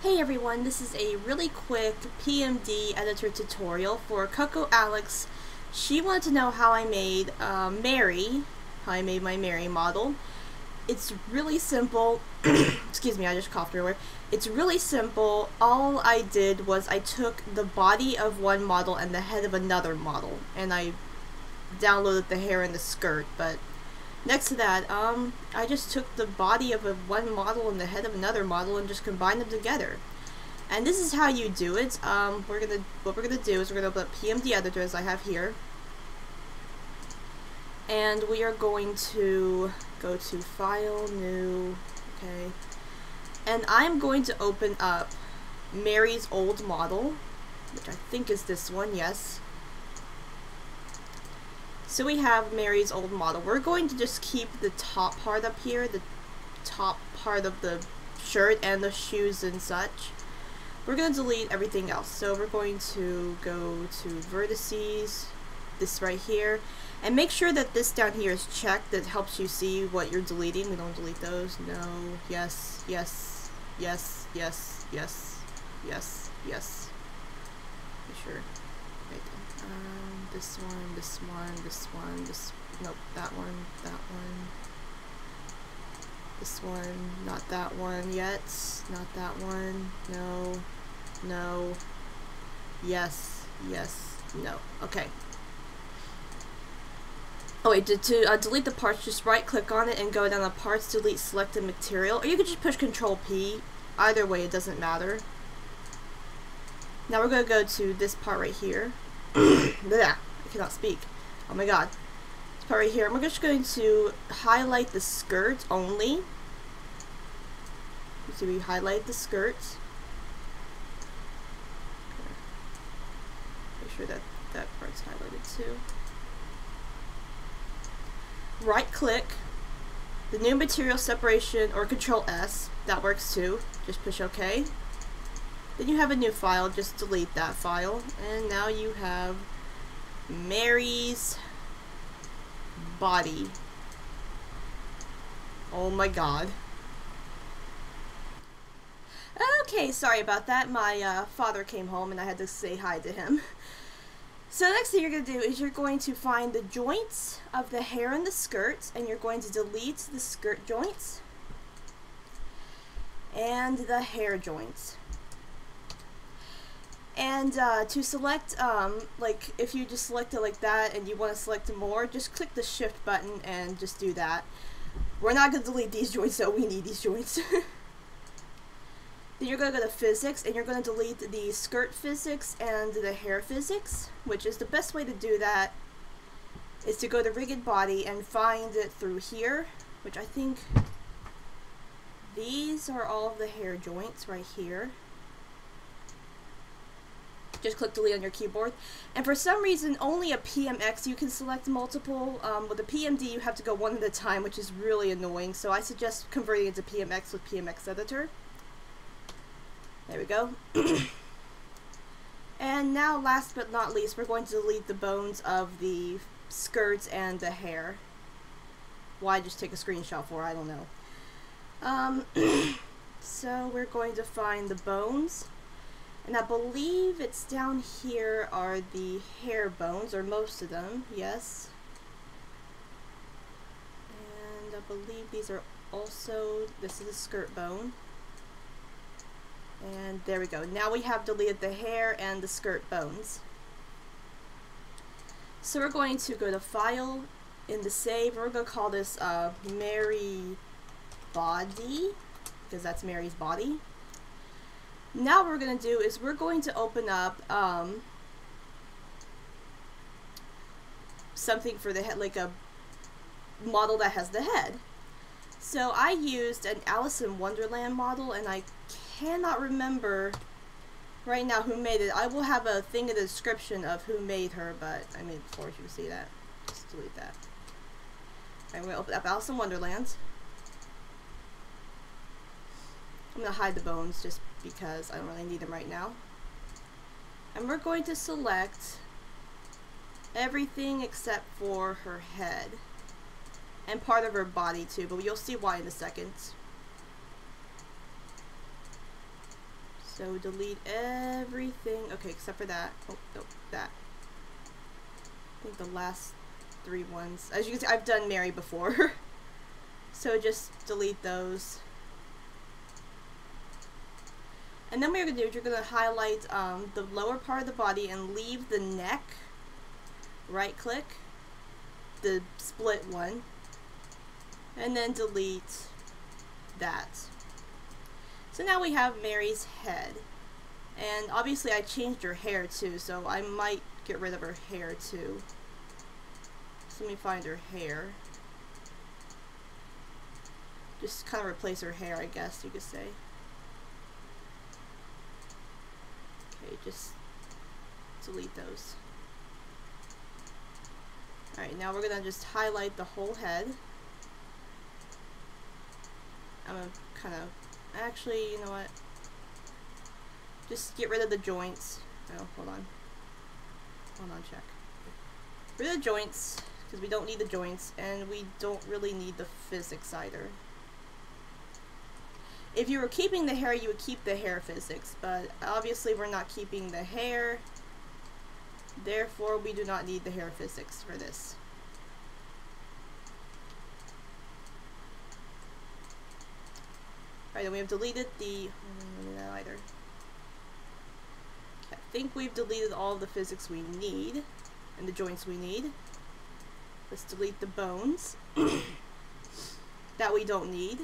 Hey everyone, this is a really quick PMD editor tutorial for Coco Alex. She wanted to know how I made Mary, how I made my Mary model. It's really simple. Excuse me, I just coughed earlier. It's really simple. All I did was I took the body of one model and the head of another model, and I downloaded the hair and the skirt, but next to that, I just took the body of one model and the head of another model and just combined them together. And this is how you do it. What we're gonna do is we're gonna open up PMD editor as I have here, and we are going to go to File, New, okay, and I'm going to open up Mary's old model, which I think is this one. Yes. So we have Mary's old model. We're going to just keep the top part up here, the top part of the shirt and the shoes and such. We're going to delete everything else. So we're going to go to vertices, this right here, and make sure that this down here is checked. That helps you see what you're deleting. We don't delete those. No, yes, yes, yes, yes, yes, yes, yes. Be sure. Right there. This one, this one, this one, nope, that one, this one, not that one yet, not that one, no, yes, yes, no, okay. Oh wait, to delete the parts, just right click on it and go down to parts, delete selected material, or you could just push Control P, either way it doesn't matter. Now we're going to go to this part right here. Blech, I cannot speak. Oh my god. This part right here, I'm just going to highlight the skirt only. You see, we highlight the skirt. Make sure that that part's highlighted too. Right click, the new material separation, or Control S, that works too. Just push OK. Then you have a new file, just delete that file, and now you have Mary's body. Oh my god. Okay, sorry about that. My father came home and I had to say hi to him. So the next thing you're going to do is you're going to find the joints of the hair and the skirt, and you're going to delete the skirt joints and the hair joints. And to select, like if you just select it like that and you want to select more, just click the shift button and just do that. We're not going to delete these joints, so we need these joints. Then you're going to go to physics, and you're going to delete the skirt physics and the hair physics, which is the best way to do that is to go to rigid body and find it through here, which I think these are all of the hair joints right here. Just click delete on your keyboard, and for some reason only a PMX you can select multiple. With a PMD you have to go one at a time, which is really annoying, so I suggest converting it to PMX with PMX editor. There we go. And now last but not least, we're going to delete the bones of the skirts and the hair. Why just take a screenshot for, I don't know. So we're going to find the bones. And I believe it's down here are the hair bones, or most of them, yes. And I believe these are also, this is a skirt bone. And there we go. Now we have deleted the hair and the skirt bones. So we're going to go to File, in the Save, and we're going to call this Mary Body, because that's Mary's body. Now what we're going to do is we're going to open up something for the head, like a model that has the head. So I used an Alice in Wonderland model, and I cannot remember right now who made it. I will have a thing in the description of who made her, but I made it before you see that. Just delete that. I'm going to open up Alice in Wonderland. I'm going to hide the bones just because I don't really need them right now. And we're going to select everything except for her head. And part of her body too, but you'll see why in a second. So delete everything. Okay, except for that. Oh, no, that. I think the last 3 ones. As you can see, I've done Mary before. So just delete those. And then what you're going to do is you're going to highlight the lower part of the body and leave the neck. Right click. The split one. And then delete that. So now we have Mary's head. And obviously I changed her hair too, so I might get rid of her hair too. So let me find her hair. Just kind of replace her hair, I guess you could say. Okay, just delete those. Alright, now we're gonna just highlight the whole head. I'm gonna kind of, actually, you know what? Just get rid of the joints. Oh, hold on. Hold on, check. Rid of the joints, because we don't need the joints, and we don't really need the physics either. If you were keeping the hair, you would keep the hair physics, but obviously we're not keeping the hair, therefore we do not need the hair physics for this. Alright, then we have deleted the... no, either. I think we've deleted all of the physics we need, and the joints we need. Let's delete the bones that we don't need.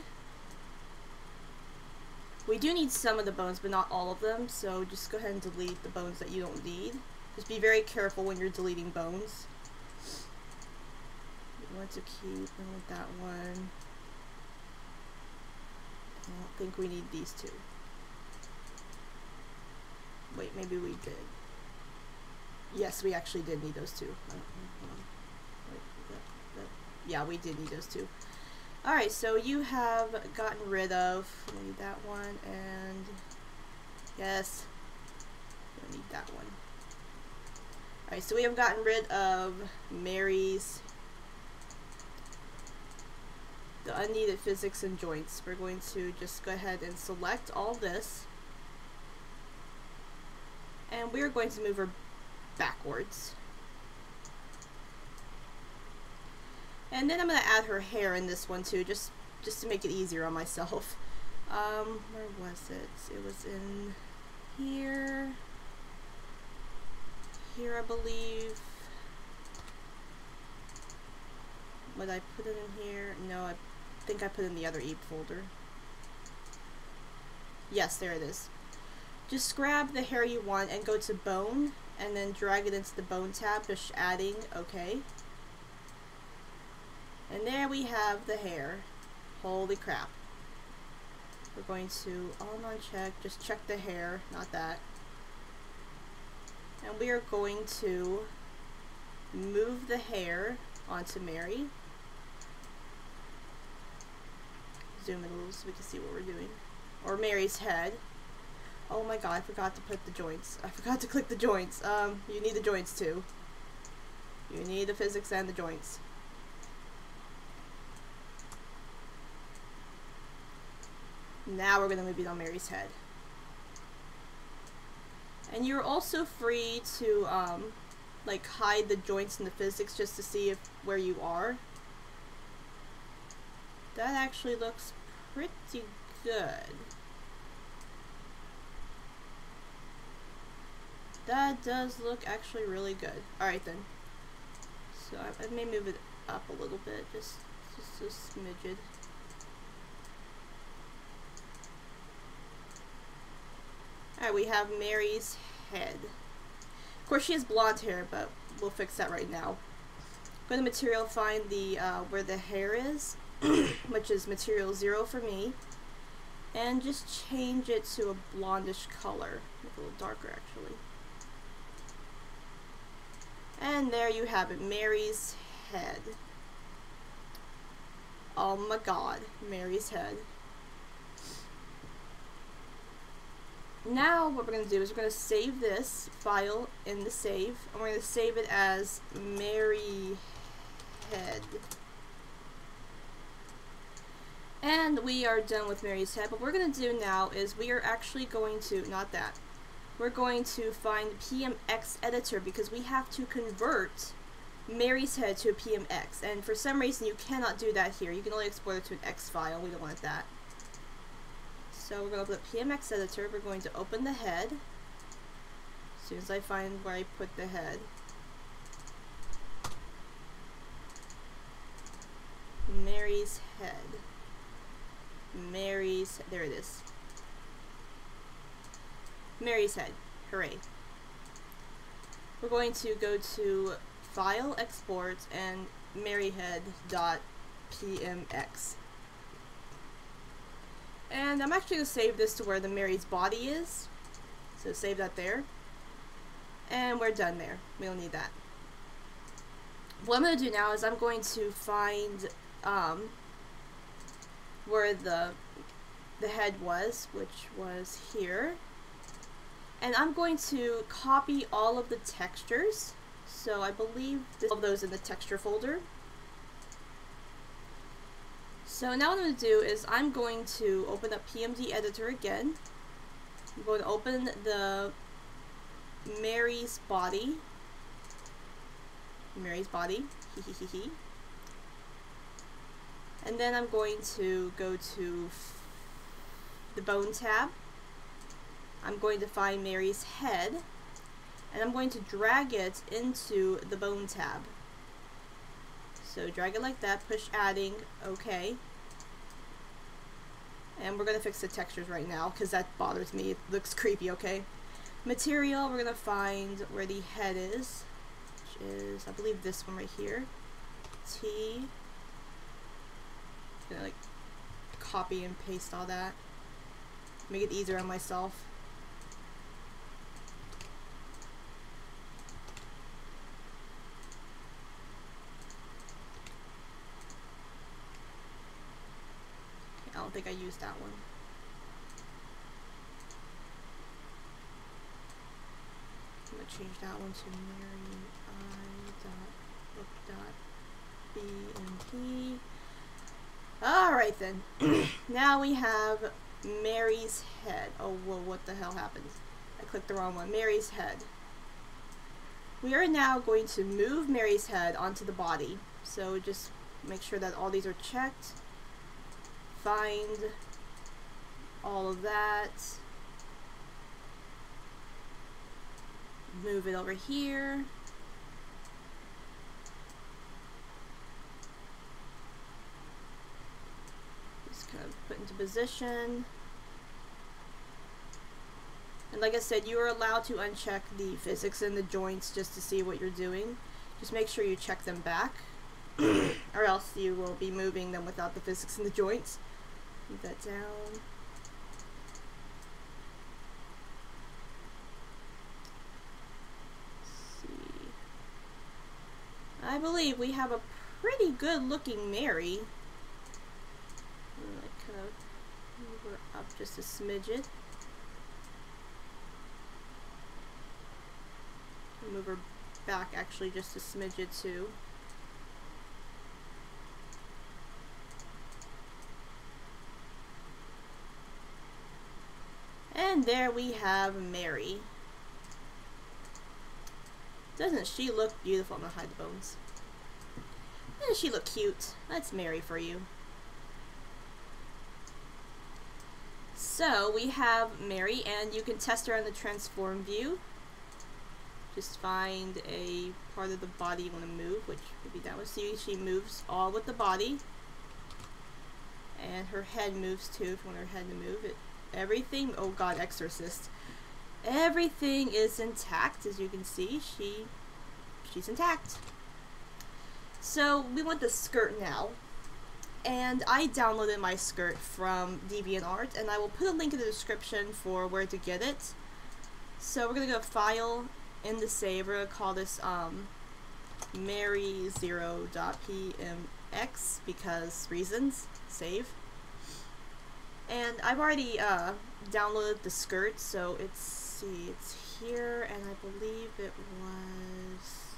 We do need some of the bones, but not all of them, so just go ahead and delete the bones that you don't need. Just be very careful when you're deleting bones. You want to keep that one. I don't think we need these two. Wait, maybe we did. Yes, we actually did need those two. Wait, yeah, we did need those two. Alright, so you have gotten rid of, we need that one, and yes, we need that one. Alright, so we have gotten rid of Mary's, the unneeded physics and joints. We're going to just go ahead and select all this, and we're going to move her backwards. And then I'm going to add her hair in this one too, just to make it easier on myself. Where was it? It was in here. Here, I believe. Would I put it in here? No, I think I put it in the other EAP folder. Yes, there it is. Just grab the hair you want and go to bone, and then drag it into the bone tab, just adding okay. And there we have the hair. Holy crap. We're going to on check, just check the hair, not that. And we are going to move the hair onto Mary. Zoom in a little so we can see what we're doing. Or Mary's head. Oh my god, I forgot to put the joints. I forgot to click the joints. You need the joints too. You need the physics and the joints. Now we're going to move it on Mary's head. And you're also free to like hide the joints and the physics just to see if where you are. That actually looks pretty good. That does look actually really good. Alright then. So I may move it up a little bit, just a smidgen. Alright, we have Mary's head. Of course, she has blonde hair, but we'll fix that right now. Go to material, find the where the hair is, which is material 0 for me, and just change it to a blondish color, a little darker actually. And there you have it, Mary's head. Oh my god, Mary's head. Now what we're going to do is we're going to save this file in the save, and we're going to save it as Mary Head. And we are done with Mary's head. What we're going to do now is we are actually going to, not that, we're going to find PMX editor because we have to convert Mary's head to a PMX. And for some reason you cannot do that here. You can only export it to an X file. We don't want that. So we're going to open the PMX editor. We're going to open the head. As soon as I find where I put the head. Mary's head. There it is. Mary's head. Hooray. We're going to go to File, Export, and maryhead.pmx. And I'm actually going to save this to where the Mary's body is. So save that there. And we're done there. We don't need that. What I'm going to do now is I'm going to find where the head was, which was here. And I'm going to copy all of the textures. So I believe all of those in the texture folder. So now what I'm going to do is I'm going to open up PMD editor again. I'm going to open the Mary's body. And then I'm going to go to the bone tab. I'm going to find Mary's head, and I'm going to drag it into the bone tab. So drag it like that, push adding, okay. And we're going to fix the textures right now because that bothers me. It looks creepy, okay. Material, we're going to find where the head is, which is, I believe, this one right here. T. I'm going to like copy and paste all that. Make it easier on myself. I don't think I used that one. I'm going to change that one to mary.look.bmp. Alright then. Now we have Mary's head. Oh, whoa, what the hell happened? I clicked the wrong one. Mary's head. We are now going to move Mary's head onto the body. So just make sure that all these are checked. Find all of that. Move it over here. Just kind of put into position. And like I said, you are allowed to uncheck the physics in the joints just to see what you're doing. Just make sure you check them back, or else you will be moving them without the physics in the joints. Move that down. Let's see. I believe we have a pretty good looking Mary. I'm gonna kind of move her up just a smidget. Move her back actually just a smidget too. And there we have Mary. Doesn't she look beautiful? I'm gonna hide the bones. Doesn't she look cute? That's Mary for you. So we have Mary, and you can test her on the transform view. Just find a part of the body you want to move, which would be that one. See, she moves all with the body. And her head moves too, if you want her head to move. Everything, oh god, Exorcist. Everything is intact, as you can see. She's intact. So, we want the skirt now. And I downloaded my skirt from DeviantArt, and I will put a link in the description for where to get it. So, we're going to go File, in the save. We're going to call this mary0.pmx because reasons. Save. And I've already downloaded the skirt, so it's here, and I believe it was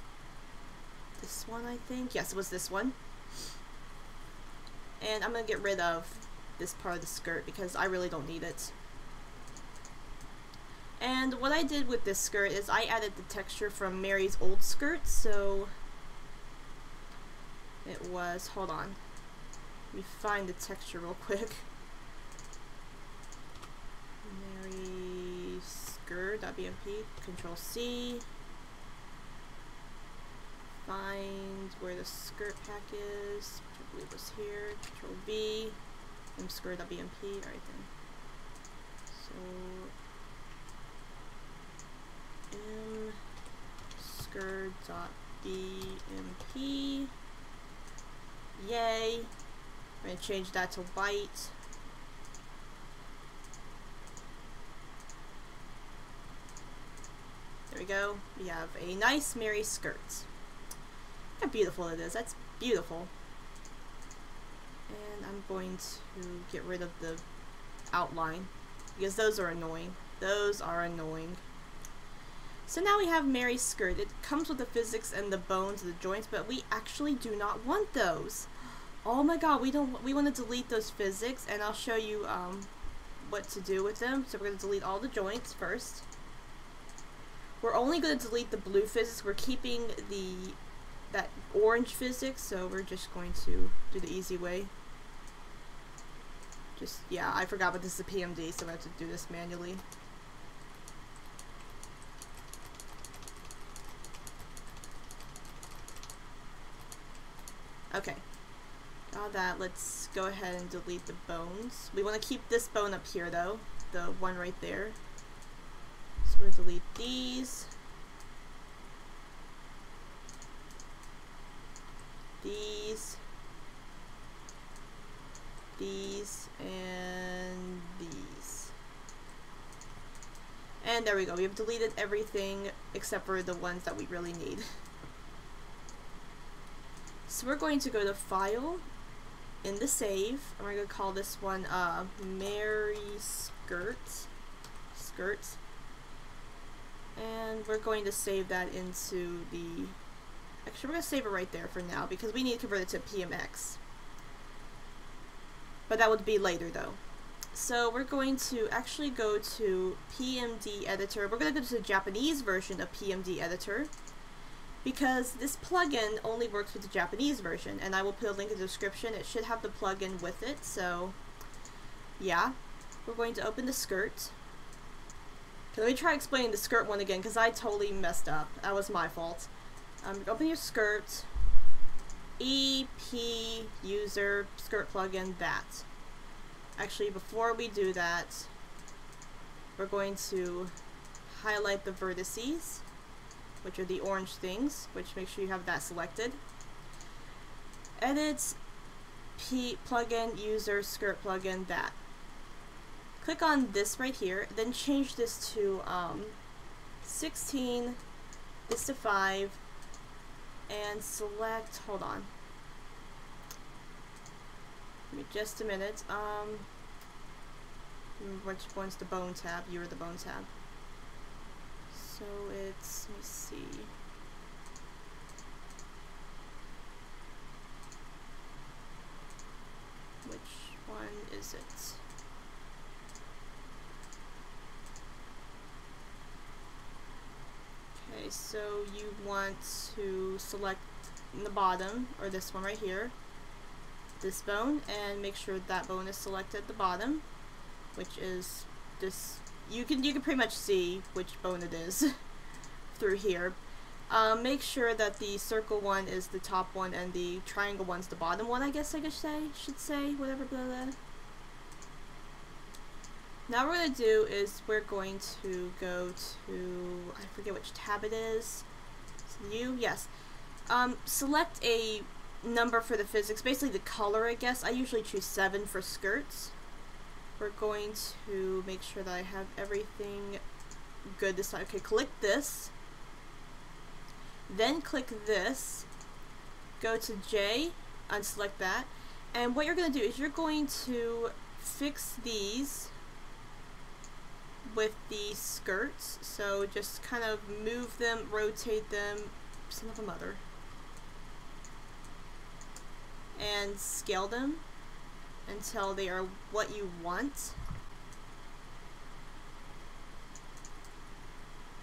this one, I think. Yes, it was this one. And I'm going to get rid of this part of the skirt because I really don't need it. And what I did with this skirt is I added the texture from Mary's old skirt, so it was, hold on, let me find the texture real quick. Mary skirt.bmp, Control C, find where the skirt pack is, which I believe was here, Control V, and skirt.bmp, alright then. So skirt.bmp, yay, I'm going to change that to white. There we go, we have a nice Mary skirt. Look how beautiful it is, that's beautiful. And I'm going to get rid of the outline because those are annoying. Those are annoying. So now we have Mary's skirt. It comes with the physics and the bones and the joints, but we actually do not want those. Oh my god, we want to delete those physics, and I'll show you what to do with them. So we're going to delete all the joints first. We're only going to delete the blue physics. We're keeping that orange physics, so we're just going to do the easy way. Just, yeah, I forgot, but this is a PMD, so I have to do this manually. Okay, now that, let's go ahead and delete the bones. We want to keep this bone up here though, the one right there. So we're going to delete these, and these. And there we go, we have deleted everything except for the ones that we really need. So we're going to go to File, in the Save, and we're going to call this one Mary Skirts. And we're going to save that into the... Actually, we're going to save it right there for now because we need to convert it to PMX. But that would be later though. So we're going to actually go to PMD Editor. We're going to go to the Japanese version of PMD Editor, because this plugin only works with the Japanese version, and I will put a link in the description. It should have the plugin with it, so yeah. We're going to open the skirt. Okay, let me try explaining the skirt one again, because I totally messed up. That was my fault. Open your skirt, EP user skirt plugin that. Actually, before we do that, we're going to highlight the vertices, which are the orange things, which make sure you have that selected. Edit plugin user skirt plugin that. Click on this right here, then change this to 16, this to 5, and select, hold on, give me just a minute, which one's the bone tab? You are the bone tab. So it's, let me see. Which one is it? Okay, so you want to select in the bottom, or this one right here, this bone, and make sure that bone is selected at the bottom, which is this. You can pretty much see which bone it is through here. Make sure that the circle one is the top one and the triangle one's the bottom one, I guess I should say, whatever, blah, blah. Now what we're going to do is we're going to go to, I forget which tab it is. Yes. Select a number for the physics, basically the color, I guess. I usually choose 7 for skirts. We're going to make sure that I have everything good this time. Okay, click this. Then click this. Go to J, unselect that. And what you're going to do is you're going to fix these with the skirts. So just kind of move them, rotate them, son of a mother, and scale them. until they are what you want.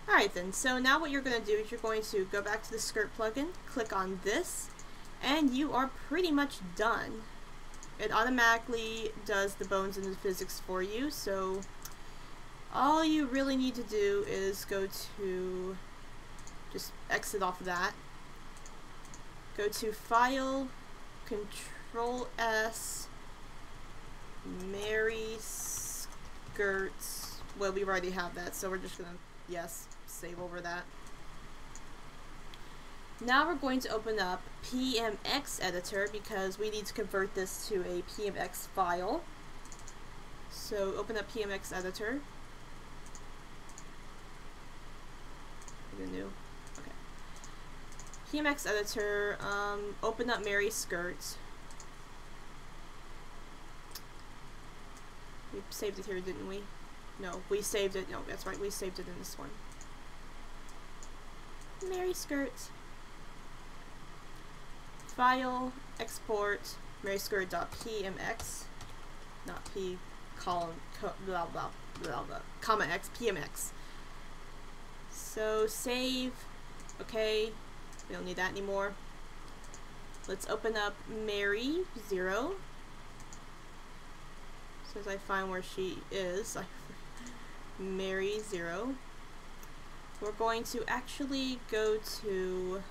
Alright then, so now what you're going to do is you're going to go back to the skirt plugin, click on this, and you are pretty much done. It automatically does the bones and the physics for you, so all you really need to do is go to, just exit off of that, go to File, Control S, Mary Skirts. Well, we already have that, so we're just gonna, yes, save over that. Now we're going to open up PMX editor because we need to convert this to a PMX file. So open up PMX editor. New. Okay. PMX editor. Open up Mary Skirt. We saved it here, didn't we? No, we saved it. No, that's right. We saved it in this one. Mary Skirt. File, export, maryskirt.pmx, not p column blah blah blah blah comma x pmx. So save. Okay, we don't need that anymore. Let's open up Mary 0. As soon as I find where she is, Mary 0. We're going to actually go to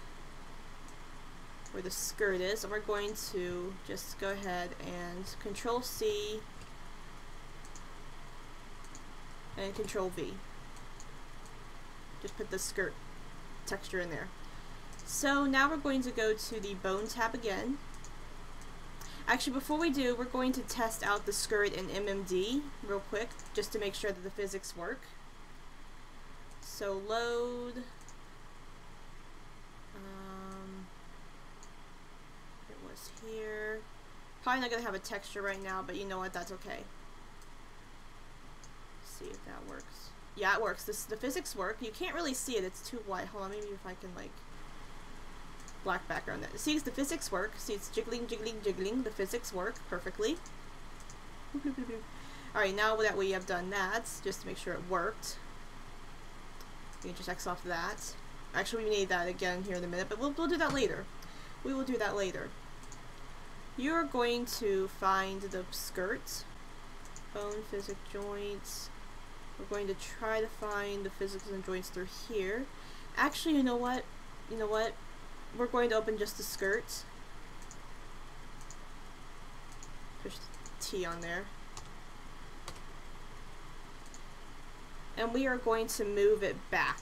where the skirt is, and we're going to just go ahead and Control C and Control V. Just put the skirt texture in there. So now we're going to go to the Bone tab again. Actually, before we do, we're going to test out the skirt in MMD real quick, just to make sure that the physics work. So load. It was here. Probably not gonna have a texture right now, but you know what? That's okay. Let's see if that works. Yeah, it works. The physics work. You can't really see it. It's too white. Hold on, maybe if I can like black background that. See, the physics work. See, it's jiggling, jiggling, jiggling. The physics work perfectly. Alright, now that we have done that, just to make sure it worked, you can just X off that. Actually, we need that again here in a minute, but we'll do that later. We will do that later. You're going to find the skirt, bone, physics, joints. We're going to try to find the physics and joints through here. Actually, you know what? You know what? We're going to open just the skirt. Push the T on there. And we are going to move it back,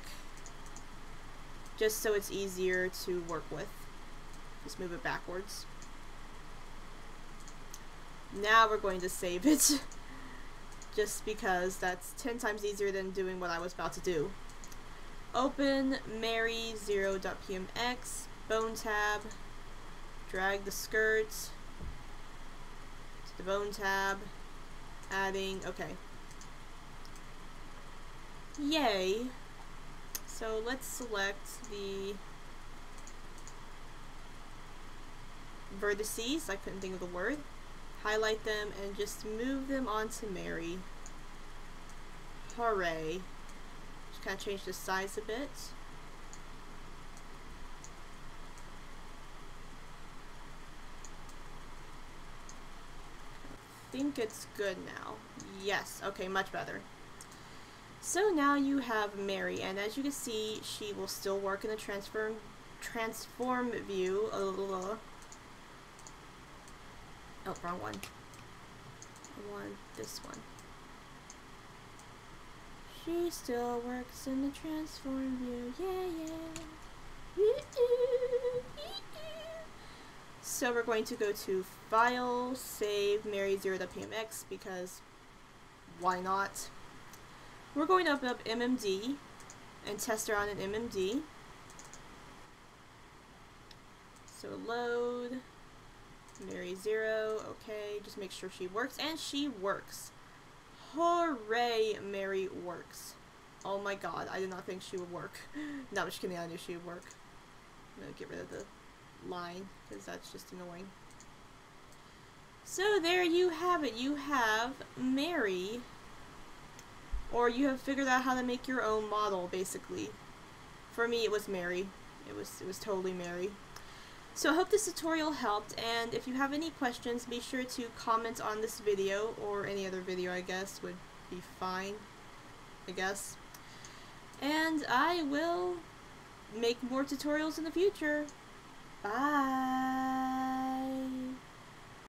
just so it's easier to work with. Just move it backwards. Now we're going to save it, just because that's 10 times easier than doing what I was about to do. Open Mary0.pmx, Bone tab, drag the skirt to the Bone tab, adding, okay. Yay. So let's select the vertices, I couldn't think of the word, highlight them and just move them onto Mary. Hooray. Just kind of change the size a bit. I think it's good now. Yes, okay, much better. So now you have Mary, and as you can see, she will still work in the transform view. Oh, wrong one. I want this one. She still works in the transform view. Yeah, yeah. So we're going to go to File, Save, Mary0.pmx, because why not? We're going to open up MMD and test around in MMD. So load, Mary 0, okay, just make sure she works, and she works. Hooray, Mary works. Oh my god, I did not think she would work. No, I'm just kidding, I knew she would work. I'm gonna get rid of the line, because that's just annoying. So there you have it. You have Mary. Or you have figured out how to make your own model, basically. For me, it was Mary. It was totally Mary. So I hope this tutorial helped, and if you have any questions, be sure to comment on this video, or any other video, I guess, would be fine, I guess. And I will make more tutorials in the future. Bye!